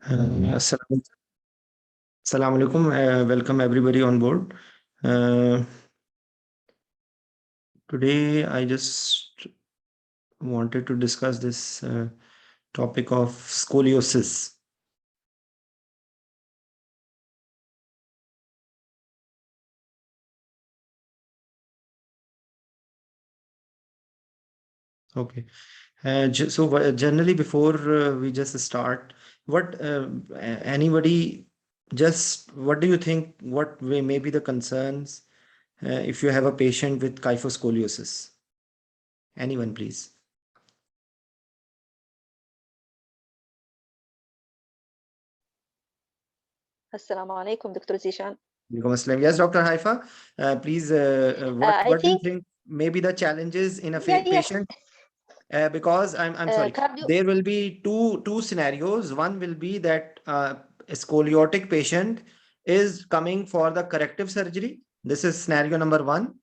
Assalamu alaikum. Welcome everybody on board. Today, I just wanted to discuss this topic of scoliosis. Okay. So generally, before we just start, what anybody what do you think? What may be the concerns if you have a patient with kyphoscoliosis? Anyone, please. Assalamu alaikum, Dr. Zishan. Yes, Dr. Haifa, please, what do you think maybe the challenges in a patient? Because I'm sorry, there will be two scenarios. One will be that a scoliotic patient is coming for the corrective surgery. This is scenario number one.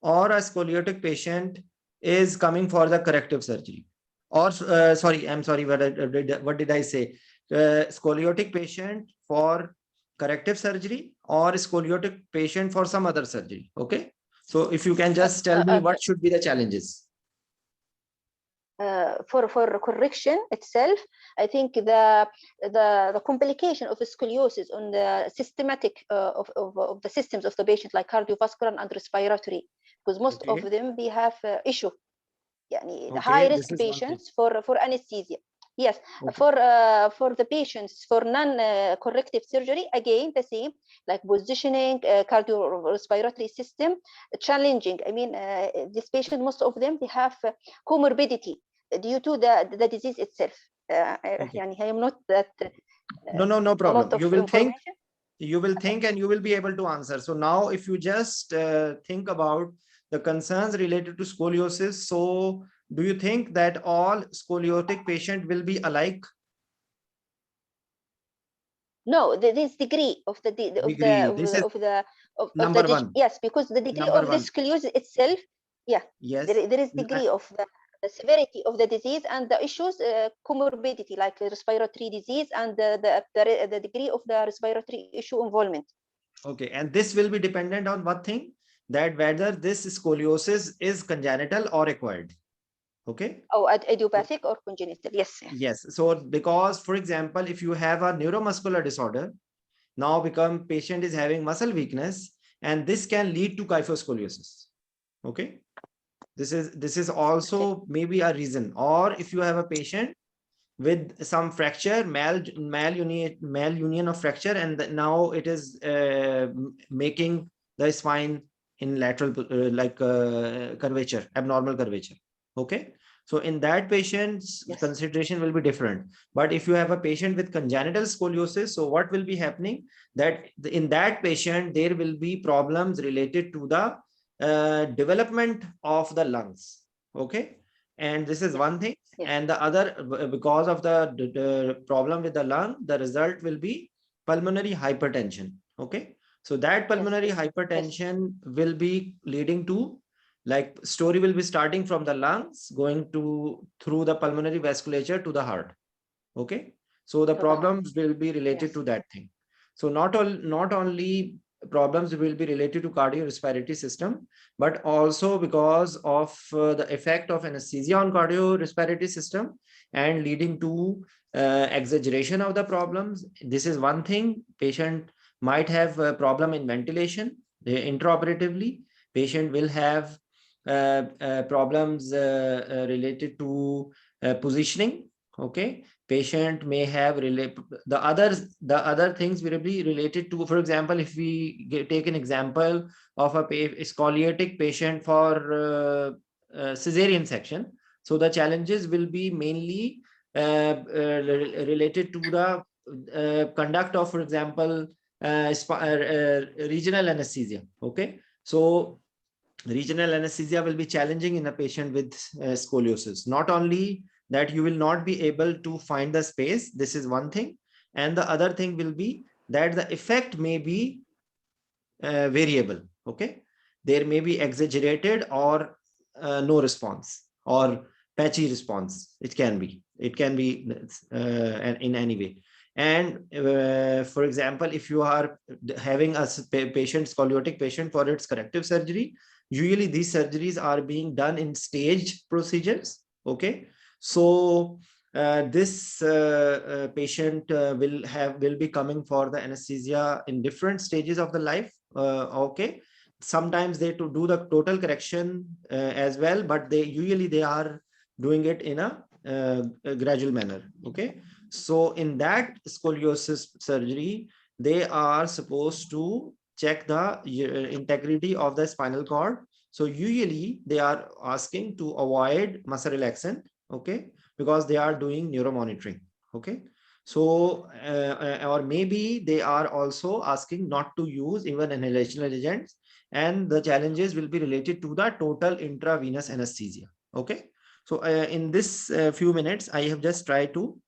Or a scoliotic patient is coming for the corrective surgery. Or sorry, I'm sorry, what did I say? Scoliotic patient for corrective surgery or scoliotic patient for some other surgery. Okay. So if you can just tell me what should be the challenges. For correction itself, I think the complication of scoliosis on the systematic of the systems of the patient, like cardiovascular and respiratory, because most of them they have issue. The high risk patients for anesthesia. Yes, for the patients for non-corrective surgery, again the same, like positioning, cardiorespiratory system, challenging. I mean, this patient, most of them, they have comorbidity due to the disease itself. I am not that. No problem. You will think and you will be able to answer. So now if you just think about the concerns related to scoliosis, so do you think that all scoliotic patient will be alike? No, this degree of the number one. Yes, because the degree of the scoliosis itself, yes, there is degree of the severity of the disease and the issues, comorbidity, like respiratory disease and the degree of the respiratory issue involvement. Okay, and this will be dependent on what thing? That whether this scoliosis is congenital or acquired. Okay. Oh, idiopathic or congenital. Yes. So because, for example, if you have a neuromuscular disorder, now patient is having muscle weakness, and this can lead to kyphoscoliosis. Okay. This is also maybe a reason. Or if you have a patient with some fracture, malunion of fracture, and now it is making the spine in lateral curvature, abnormal curvature. Okay. So in that patient's consideration will be different. But if you have a patient with congenital scoliosis, so what will be happening? That in that patient, there will be problems related to the development of the lungs. Okay. And this is one thing. And the other, because of the problem with the lung, the result will be pulmonary hypertension. Okay. So that pulmonary hypertension will be leading to, like, story will be starting from the lungs, going through the pulmonary vasculature to the heart. Okay. So the problems will be related to that thing. So not only problems will be related to cardiorespiratory system, but also because of the effect of anesthesia on cardiorespiratory system and leading to exaggeration of the problems. This is one thing. Patient might have a problem in ventilation intraoperatively. Patient will have problems related to positioning. Okay. Patient may have the other things will be related to, for example, if we take an example of a scoliotic patient for cesarean section, so the challenges will be mainly related to the conduct of, for example, regional anesthesia. Okay. So regional anesthesia will be challenging in a patient with scoliosis. Not only that, you will not be able to find the space. This is one thing. And the other thing will be that the effect may be variable. Okay. There may be exaggerated or no response or patchy response. It can be in any way. And for example, if you are having a patient, scoliotic patient, for its corrective surgery, usually these surgeries are being done in staged procedures. Okay, so this patient will be coming for the anesthesia in different stages of the life. Okay, sometimes they to do the total correction as well, but they are doing it in a gradual manner. Okay, so in that scoliosis surgery, they are supposed to check the integrity of the spinal cord. So usually they are asking to avoid muscle relaxant, okay, because they are doing neuromonitoring. Okay, so or maybe they are also asking not to use even inhalational agents, and the challenges will be related to the total intravenous anesthesia. Okay, so in this few minutes, I have just tried to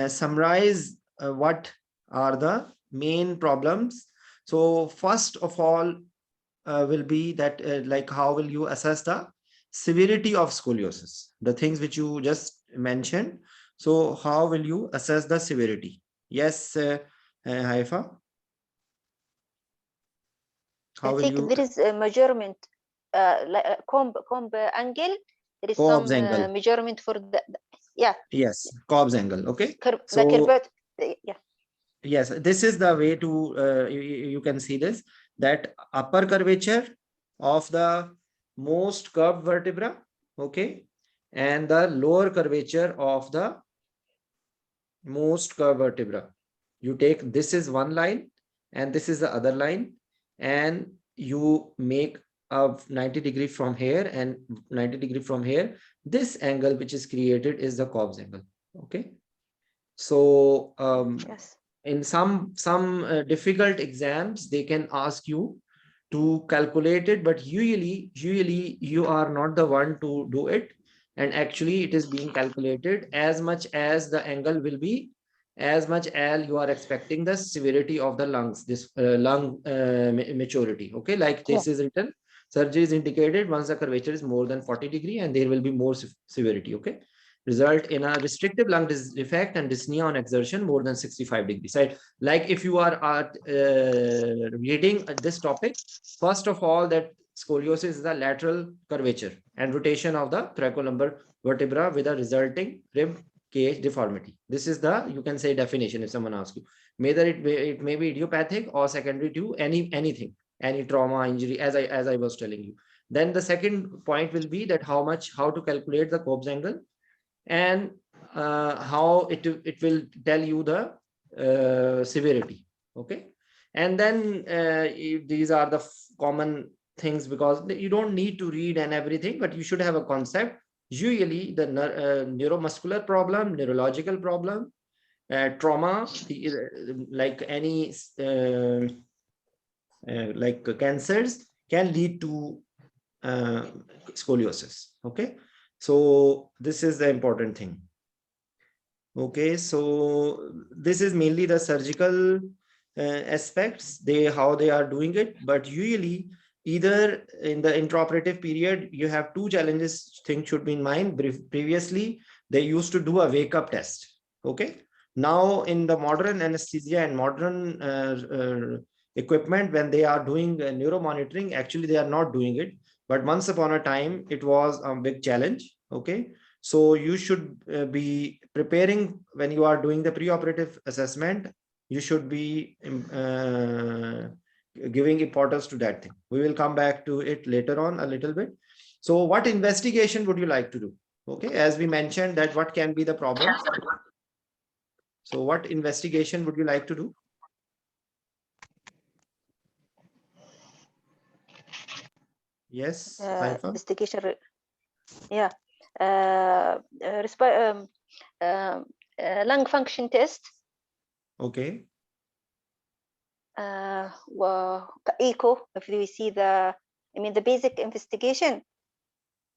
summarize what are the main problems. So first of all will be that like how will you assess the severity of scoliosis, the things which you just mentioned. So how will you assess the severity? Yes, Haifa, I how will think you? there is a measurement, like a comb angle. There is some Cobb's angle. measurement for yeah, Yes, Cobb's angle. Okay, the so curvature. Yeah, yes, this is the way to you can see this, that upper curvature of the most curved vertebra, okay, and the lower curvature of the most curved vertebra. You take, this is one line and this is the other line, and you make a 90-degree from here and 90-degree from here. This angle which is created is the Cobb's angle. Okay, so yes. in some difficult exams, they can ask you to calculate it, but usually you are not the one to do it, and actually it is being calculated as much as the angle will be, as much as you are expecting the severity of the lungs, this lung maturity. Okay, like Yeah. this is written, surgery is indicated once the curvature is more than 40-degree and there will be more severity. Okay, result in a restrictive lung defect and dyspnea on exertion more than 65 degrees. Right? Like if you are reading this topic, first of all, that scoliosis is the lateral curvature and rotation of the thoracolumbar vertebra with a resulting rib cage deformity. This is the, you can say, definition if someone asks you. Either it may be idiopathic or secondary to anything, any trauma, injury, as I was telling you. Then the second point will be that how to calculate the Cobb's angle, and how it will tell you the severity. Okay, and then these are the common things, because you don't need to read and everything, but you should have a concept. Usually the neuromuscular problem, neurological problem, trauma, like any like cancers can lead to uh, scoliosis. Okay, so this is the important thing. Okay, so this is mainly the surgical aspects, how they are doing it, but usually either in the intraoperative period, you have two challenges things should be in mind. Previously they used to do a wake up test. Okay, now in the modern anesthesia and modern equipment, when they are doing neuromonitoring, actually they are not doing it, but once upon a time it was a big challenge. Okay, so you should be preparing when you are doing the preoperative assessment. You should be giving importance to that thing. We will come back to it later on a little bit. So what investigation would you like to do? Okay, as we mentioned that what can be the problems. So what investigation would you like to do? Yes, Haifa? Investigation. Yeah. Lung function test. Okay. Echo, if we see the, I mean, the basic investigation.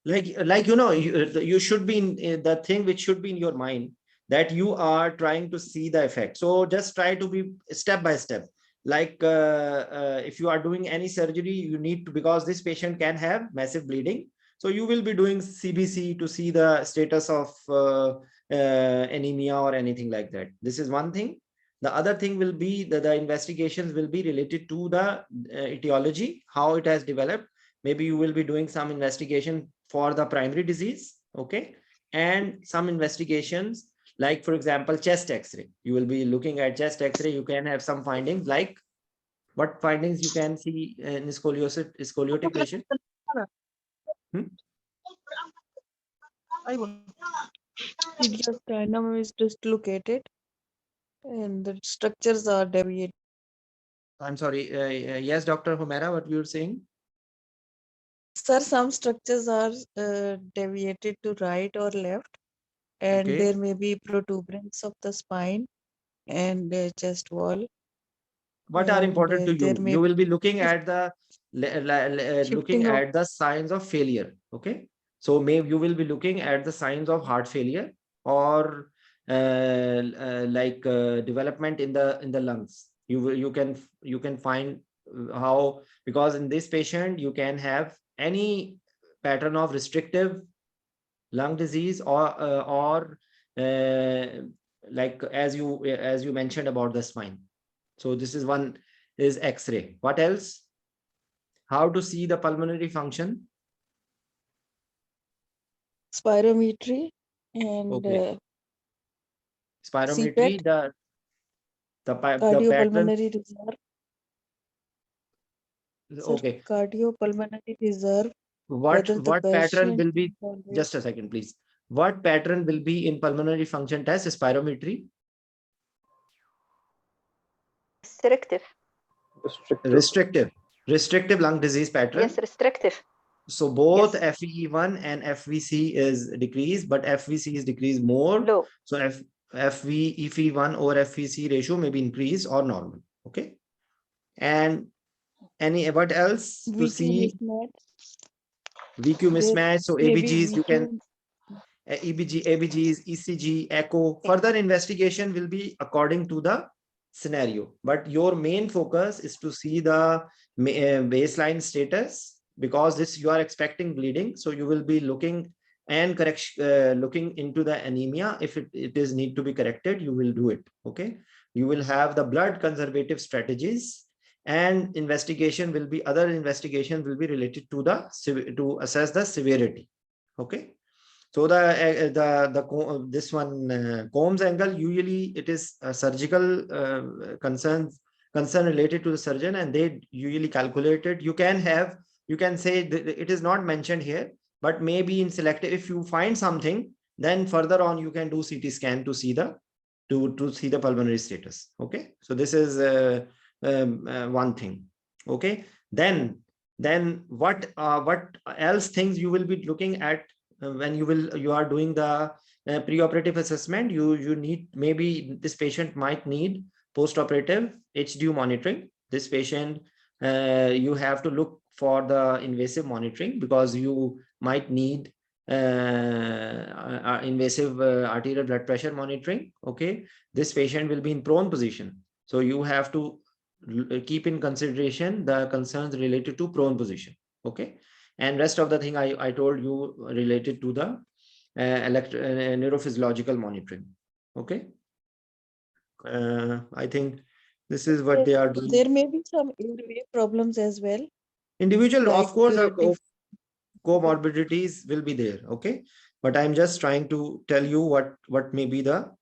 Like you should be in the thing which should be in your mind, that you are trying to see the effect. So just try to be step by step. Like if you are doing any surgery, you need to, because this patient can have massive bleeding, so you will be doing CBC to see the status of anemia or anything like that. This is one thing. The other thing will be that the investigations will be related to the etiology, how it has developed. Maybe you will be doing some investigation for the primary disease, okay, and some investigations like, for example, chest X-ray. You will be looking at chest X-ray. You can have some findings, like what findings you can see in scoliotic patient. Hmm? It just dynamo is dislocated and the structures are deviated. I'm sorry. Yes, Dr. Humera, what you were saying? Sir, some structures are deviated to right or left, and Okay. there may be protuberance of the spine and chest wall. What are And important to there you? may You be will be looking at the looking shifting of at the signs of failure. Okay, so maybe you will be looking at the signs of heart failure or development in the lungs. You can find how, because in this patient you can have any pattern of restrictive lung disease or like as you mentioned about the spine. So this is one is X-ray. What else? How to see the pulmonary function? spirometry and Okay. CPET, Spirometry, the pattern. cardiopulmonary reserve. Sir, Okay. cardiopulmonary reserve, What whether the what pattern patient will is be? always Just a second, please. What pattern will be in pulmonary function test? Spirometry. Restrictive. Restrictive lung disease pattern. Yes, restrictive. So both Yes. FEV1 and FVC is decreased, but FVC is decreased more. Low. So FEV1 over FVC ratio may be increased or normal. Okay. And what else to VQ see? mismatch. VQ There mismatch. So may be ABGs, you can VQ. ABGs, ECG, echo. Further investigation will be according to the scenario. But your main focus is to see the baseline status, because this you are expecting bleeding. So you will be looking and looking into the anemia. If it is need to be corrected, you will do it. Okay. You will have the blood conservative strategies, and other investigation will be related to to assess the severity. Okay. So this one Combs angle, usually it is a surgical concern related to the surgeon, and they usually calculate it. You can say that it is not mentioned here, but maybe in selective, if you find something, then further on you can do CT scan to see the pulmonary status. Okay, so this is one thing. Okay, then what else things you will be looking at when you are doing the pre-operative assessment? You need, maybe this patient might need post-operative HDU monitoring. This patient, you have to look for the invasive monitoring, because you might need invasive arterial blood pressure monitoring. Okay, this patient will be in prone position, so you have to keep in consideration the concerns related to prone position. Okay, and rest of the thing I told you related to the neurophysiological monitoring. Okay, I think this is what they are doing. There may be some airway problems as well. Individual, of Like course, comorbidities will be there. Okay, but I'm just trying to tell you what may be the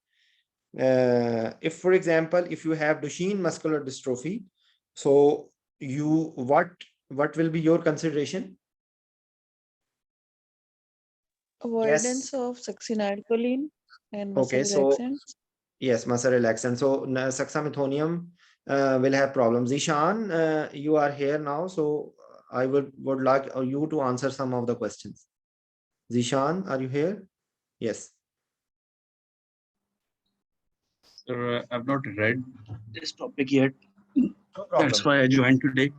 if, for example, if you have Duchenne muscular dystrophy, so what will be your consideration? avoidance Yes. of succinylcholine and muscle Okay, so relaxants. yes, muscle relaxant. So saxamethonium will have problems. Zishan, you are here now, so I would like you to answer some of the questions. Zishan, are you here? Yes. Sir, I've not read this topic yet. No problem. That's why I joined today.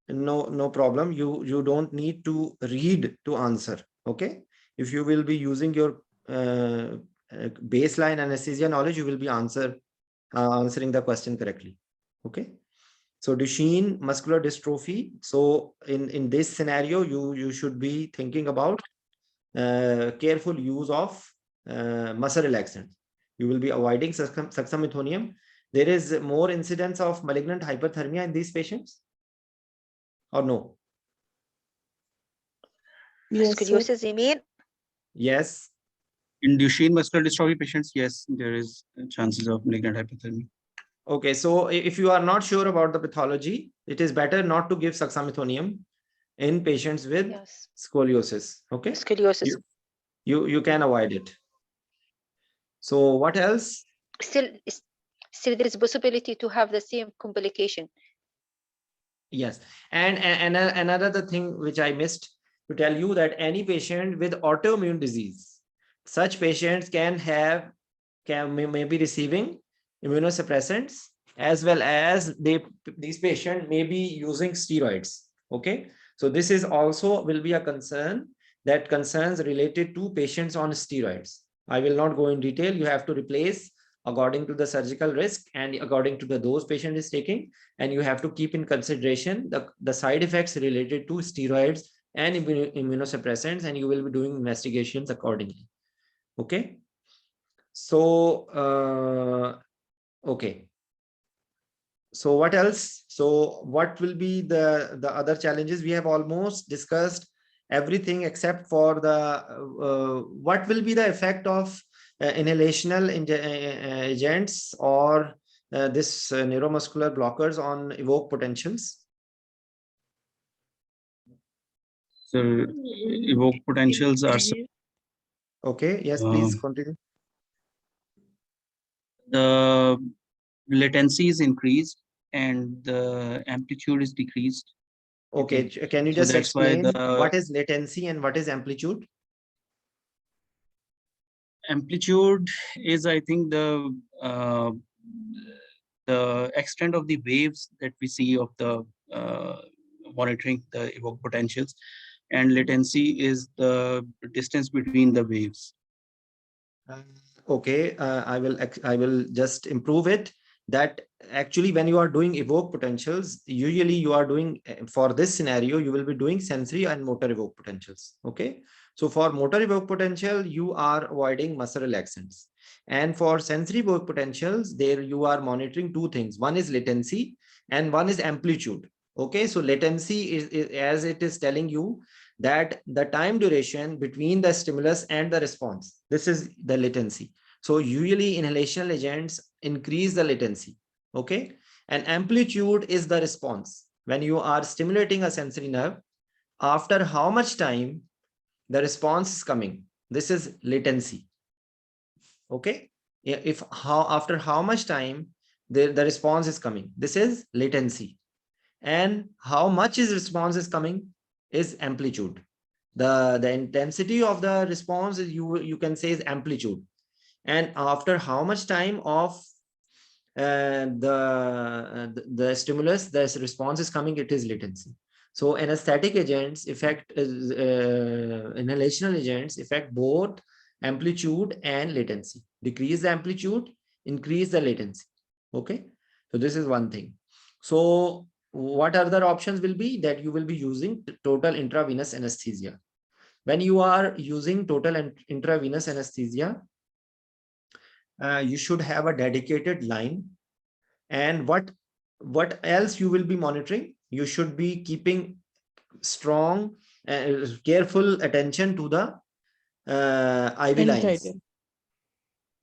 No problem. You don't need to read to answer. Okay, if you will be using your baseline anesthesia knowledge, you will be answering the question correctly. Okay, so Duchenne muscular dystrophy. So in this scenario, you should be thinking about careful use of muscle relaxants. You will be avoiding succinylcholine. there is more incidence of malignant hyperthermia in these patients, or no? Yes, sir. Scoliosis, you mean? Yes. In Duchenne muscular dystrophy patients, yes, there is chances of malignant hyperthermia. Okay, so if you are not sure about the pathology, it is better not to give succinylcholine in patients with Yes. scoliosis. Okay, Scoliosis. you can avoid it. So what else? Still there is a possibility to have the same complication. Yes, and another thing which I missed to tell you, that any patient with autoimmune disease, such patients may be receiving immunosuppressants, as well as these patients may be using steroids. Okay, so this is also will be a concern, that concerns related to patients on steroids. I will not go in detail. You have to replace according to the surgical risk and according to the dose patient is taking, and you have to keep in consideration the side effects related to steroids and immunosuppressants, and you will be doing investigations accordingly. Okay, so okay, so what else? So what will be the other challenges? We have almost discussed everything except for the what will be the effect of inhalational agents or this neuromuscular blockers on evoked potentials. So evoked potentials are Okay, yes, please continue. the latency is increased and the amplitude is decreased. Okay, can you So just that's why explain the what is latency and what is amplitude? amplitude is, I think, the extent of the waves that we see of the monitoring the evoked potentials, and latency is the distance between the waves. Okay, I will just improve it. That actually, when you are doing evoked potentials, usually you are doing, for this scenario, you will be doing sensory and motor evoked potentials. Okay, so for motor evoked potential, you are avoiding muscle relaxants, and for sensory evoked potentials, there you are monitoring two things. One is latency and one is amplitude. Okay, so latency is as it is telling you that the time duration between the stimulus and the response, this is the latency. So usually inhalational agents increase the latency. Okay, and amplitude is the response. When you are stimulating a sensory nerve, after how much time the response is coming, this is latency. Okay, if after how much time the response is coming, this is latency. And how much is response is coming is amplitude. The intensity of the response is you can say is amplitude, and after how much time of the stimulus the response is coming, it is latency. So anesthetic agents affect inhalational agents affect both amplitude and latency. Decrease the amplitude, increase the latency. Okay, so this is one thing. So what other options will be that you will be using total intravenous anesthesia. When you are using total intravenous anesthesia, you should have a dedicated line. And what else you will be monitoring? You should be keeping strong, careful attention to the IV lines.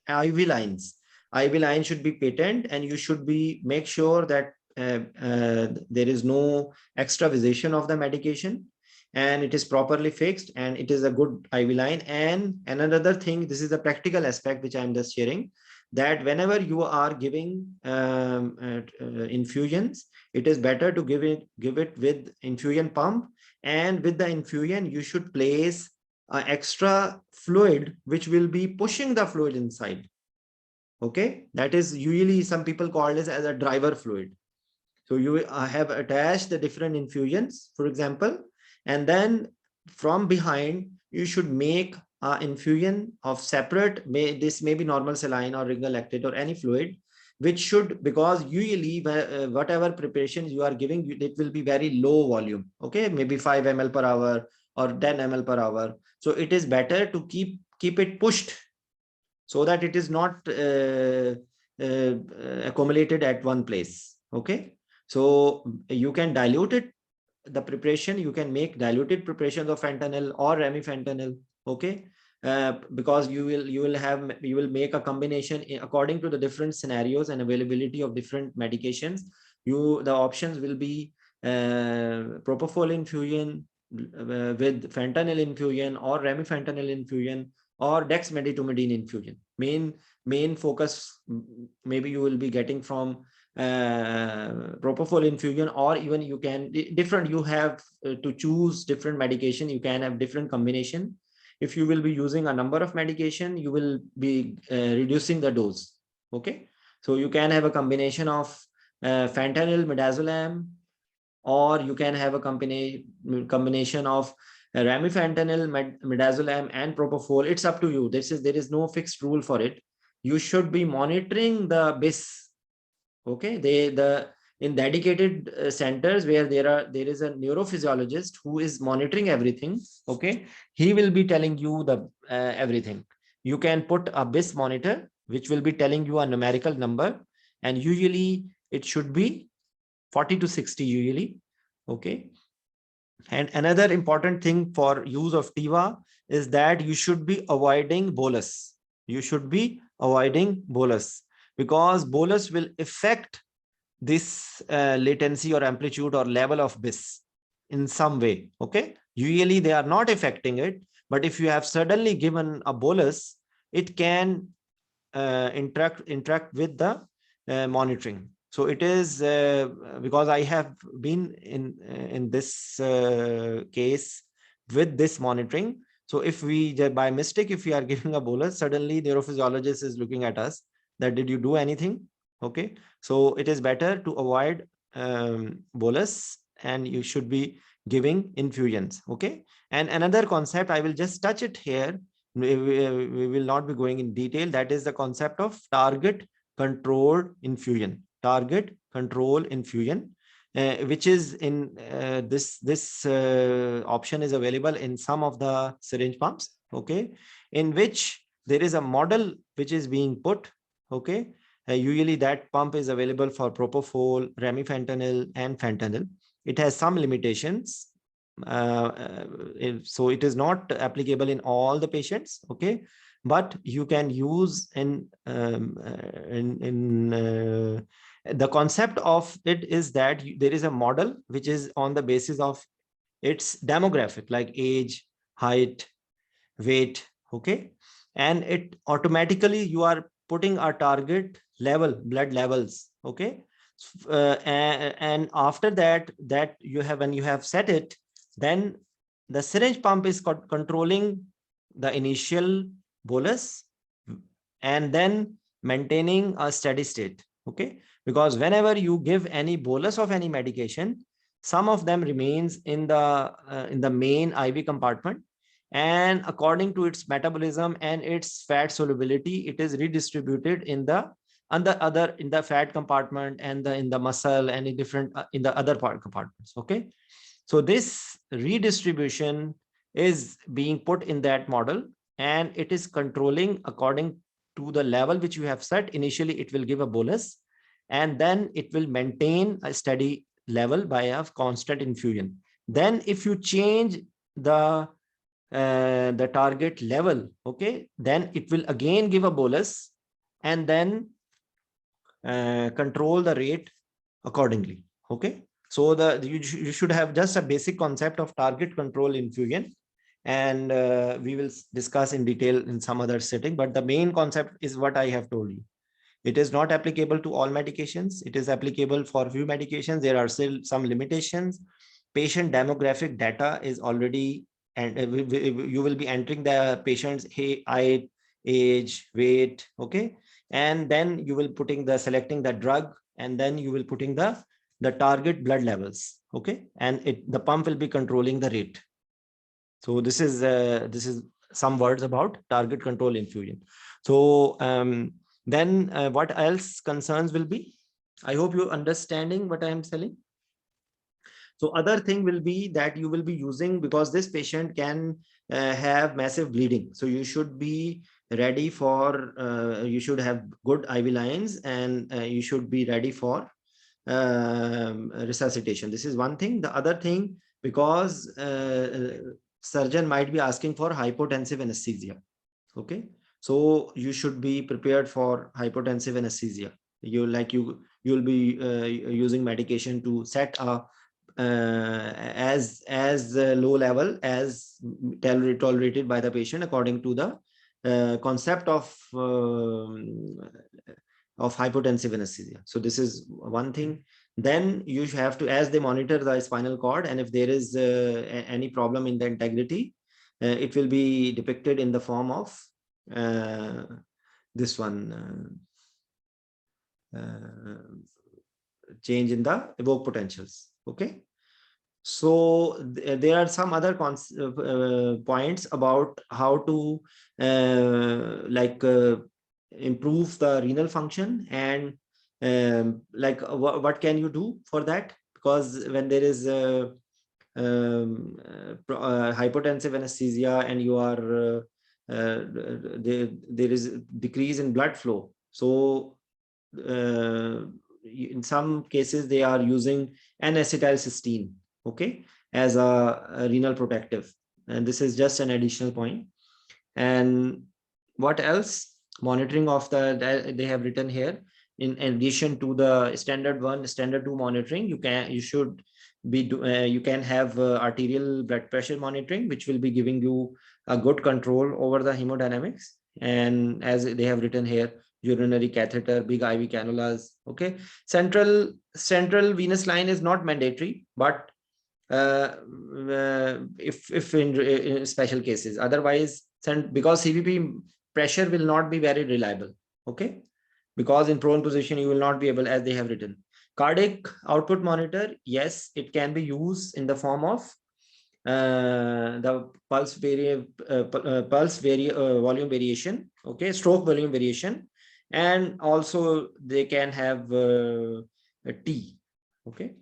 IV lines. IV line should be patent, and you should be make sure that there is no extravasation of the medication, and it is properly fixed, and it is a good IV line. And another thing, this is a practical aspect which I'm just sharing, that whenever you are giving infusions, it is better to give it with infusion pump, and with the infusion you should place extra fluid which will be pushing the fluid inside. Okay, that is usually some people call this as a driver fluid. So you have attached the different infusions, for example, and then from behind you should make an infusion of separate, this may be normal saline or ringer lactate or any fluid, which should, because usually whatever preparations you are giving, it will be very low volume. Okay, maybe 5 ml per hour or 10 ml per hour. So it is better to keep it pushed, so that it is not accumulated at one place. Okay, so you can dilute it, the preparation, you can make diluted preparations of fentanyl or remifentanil. Okay, because you will make a combination according to the different scenarios and availability of different medications. The options will be propofol infusion with fentanyl infusion, or remifentanil infusion, or dexmedetomidine infusion. Main focus maybe you will be getting from propofol infusion, or even you can different, you have to choose different medication, you can have different combination. If you will be using a number of medication, you will be reducing the dose. Okay, so you can have a combination of fentanyl midazolam, or you can have a combination of remifentanil, midazolam, and propofol. It's up to you. There is no fixed rule for it. You should be monitoring the BIS. Okay, in dedicated centers where there is a neurophysiologist who is monitoring everything. Okay, he will be telling you the everything. You can put a BIS monitor which will be telling you a numerical number, and usually it should be 40 to 60 usually. Okay, and another important thing for use of TIVA is that you should be avoiding bolus. You should be avoiding bolus, because bolus will affect this latency or amplitude or level of BIS in some way. Okay, usually they are not affecting it, but if you have suddenly given a bolus, it can interact with the monitoring. So it is because I have been in this case with this monitoring. So if we by mistake, if we are giving a bolus, suddenly the neurophysiologist is looking at us that did you do anything? Okay, so it is better to avoid bolus, and you should be giving infusions. Okay, and another concept, I will just touch it here. We will not be going in detail. That is the concept of target controlled infusion. Target control infusion, which is in this option is available in some of the syringe pumps. Okay, in which there is a model which is being put. Okay, usually that pump is available for propofol, remifentanil, and fentanyl. It has some limitations. So it is not applicable in all the patients. Okay, but you can use the concept of it is that there is a model which is on the basis of its demographic, like age, height, weight. Okay, and it automatically you are putting a target level, blood levels. Okay, and after that you have, when you have set it, then the syringe pump is controlling the initial bolus and then maintaining a steady state. Okay, because whenever you give any bolus of any medication, some of them remains in the main IV compartment, and according to its metabolism and its fat solubility, it is redistributed in the fat compartment and in the muscle and in different in the other compartments. Okay, so this redistribution is being put in that model, and it is controlling according to the level which you have set. Initially it will give a bolus, and then it will maintain a steady level by a constant infusion. Then if you change the target level, okay, then it will again give a bolus and then control the rate accordingly. Okay, so you should have just a basic concept of target control infusion, and we will discuss in detail in some other setting, but the main concept is what I have told you. It is not applicable to all medications. It is applicable for few medications. There are still some limitations. Patient demographic data is already, and you will be entering the patient's height, age, weight. Okay, and then you will selecting the drug, and then you will putting the target blood levels. Okay, and the pump will be controlling the rate. So this is some words about target control infusion. So then what else concerns will be? I hope you're understanding what I am telling. So other thing will be that you will be using, because this patient can have massive bleeding. So you should be ready for, you should have good IV lines, and you should be ready for resuscitation. This is one thing. The other thing, because surgeon might be asking for hypotensive anesthesia. Okay, so you should be prepared for hypotensive anesthesia. You'll be using medication to set a as low level as tolerated by the patient according to the concept of hypotensive anesthesia. So this is one thing. Then you have to, as they monitor the spinal cord, and if there is any problem in the integrity, it will be depicted in the form of this one, change in the evoked potentials. Okay, so there are some other points about how to improve the renal function, and what can you do for that, because when there is hypotensive anesthesia and you are there is a decrease in blood flow, so in some cases they are using N-acetylcysteine, okay, as a renal protective, and this is just an additional point. And what else? Monitoring of they have written here, in addition to the standard 1, standard 2 monitoring, you should be you can have arterial blood pressure monitoring, which will be giving you a good control over the hemodynamics. And as they have written here, urinary catheter, big IV cannulas. Okay, central venous line is not mandatory, but if in special cases, otherwise, because CVP pressure will not be very reliable. Okay, because in prone position you will not be able, as they have written. Cardiac output monitor, yes, it can be used in the form of the volume variation, okay, stroke volume variation, and also they can have a T. Okay,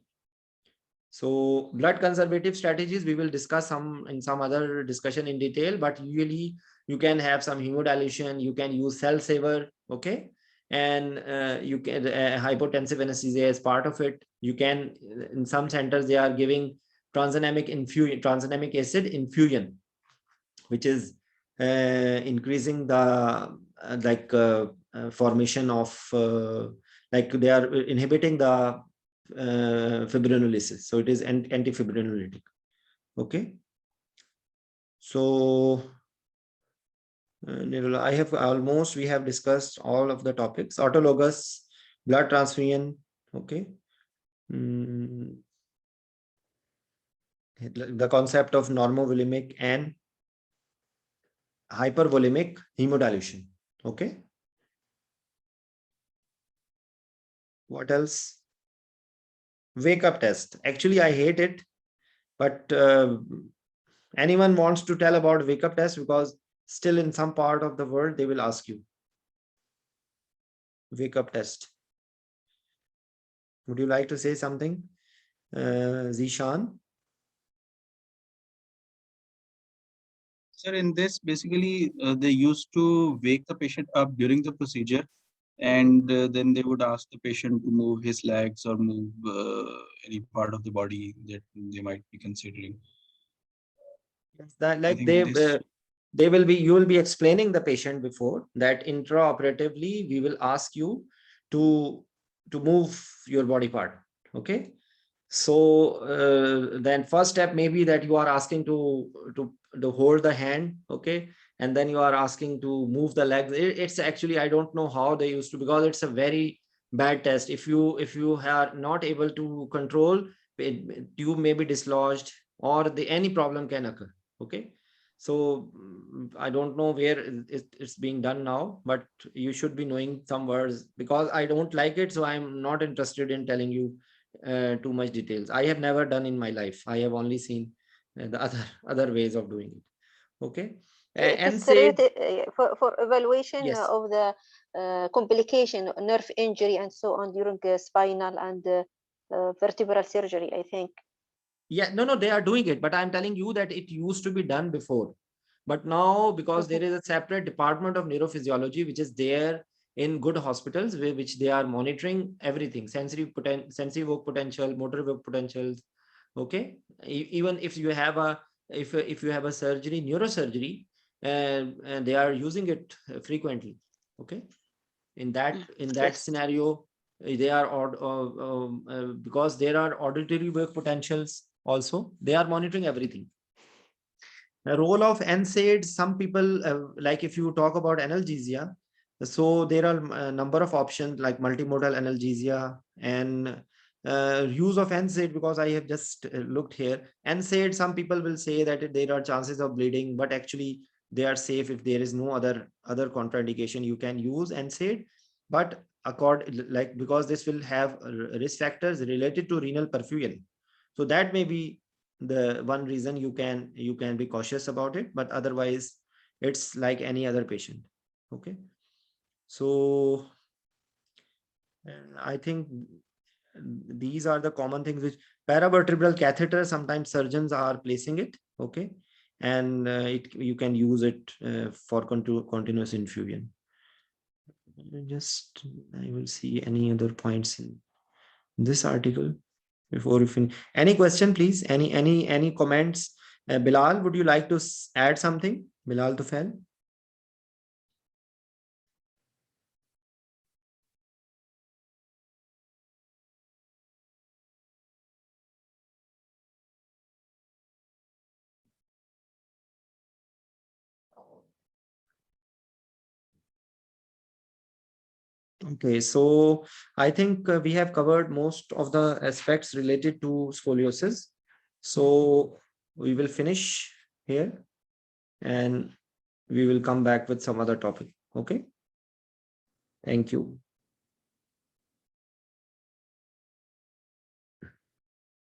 so blood conservative strategies we will discuss in some other discussion in detail, but usually you can have some hemodilution, you can use cell saver. Okay, and you can hypotensive anesthesia as part of it. You can, in some centers they are giving tranexamic acid infusion, which is increasing the formation of they are inhibiting the fibrinolysis, so it is antifibrinolytic. Okay, so we have discussed all of the topics. Autologous blood transfusion. Okay, the concept of normovolemic and hypervolemic hemodilution. Okay, what else? Wake up test. Actually, I hate it, but anyone wants to tell about wake up test, because still in some part of the world they will ask you wake up test. Would you like to say something, Zishan? Sir, in this, basically, they used to wake the patient up during the procedure, and then they would ask the patient to move his legs or move any part of the body that they might be considering. That they will be, you will be explaining the patient before that intraoperatively we will ask you to move your body part. Okay, so then first step may be that you are asking to hold the hand. Okay, and then you are asking to move the legs. It's actually, I don't know how they used to, because it's a very bad test. If you are not able to control, tube may be dislodged, or any problem can occur. Okay, so I don't know where it's being done now, but you should be knowing some words, because I don't like it, so I'm not interested in telling you too much details. I have never done in my life. I have only seen the other ways of doing it. Okay, It is Nsaids, related for evaluation yes. of the complication, nerve injury, and so on during spinal and vertebral surgery, I think. Yeah, no, they are doing it, but I'm telling you that it used to be done before. But now, because there is a separate department of neurophysiology, which is there in good hospitals, which they are monitoring everything, sensory evoked potential, motor evoked potentials. Okay. Even if you have a, if you have a surgery, neurosurgery, and they are using it frequently. Okay. In that Yes. scenario, they are because there are auditory work potentials also, they are monitoring everything. The role of Nsaids, some people, like if you talk about analgesia, so there are a number of options like multimodal analgesia and use of Nsaid, because I have just looked here. Nsaid, some people will say that there are chances of bleeding, but actually they are safe. If there is no other contraindication, you can use Nsaid. But because this will have risk factors related to renal perfusion, so that may be the one reason you can be cautious about it, but otherwise it's like any other patient. Okay. So I think these are the common things. Which paravertebral catheter, sometimes surgeons are placing it. Okay. And you can use it for continuous infusion. Just I will see any other points in this article before we finish. Any question, please? Any comments? Bilal, would you like to add something? Bilal Tufel? Okay, so I think we have covered most of the aspects related to scoliosis. So we will finish here and we will come back with some other topic. Okay. Thank you.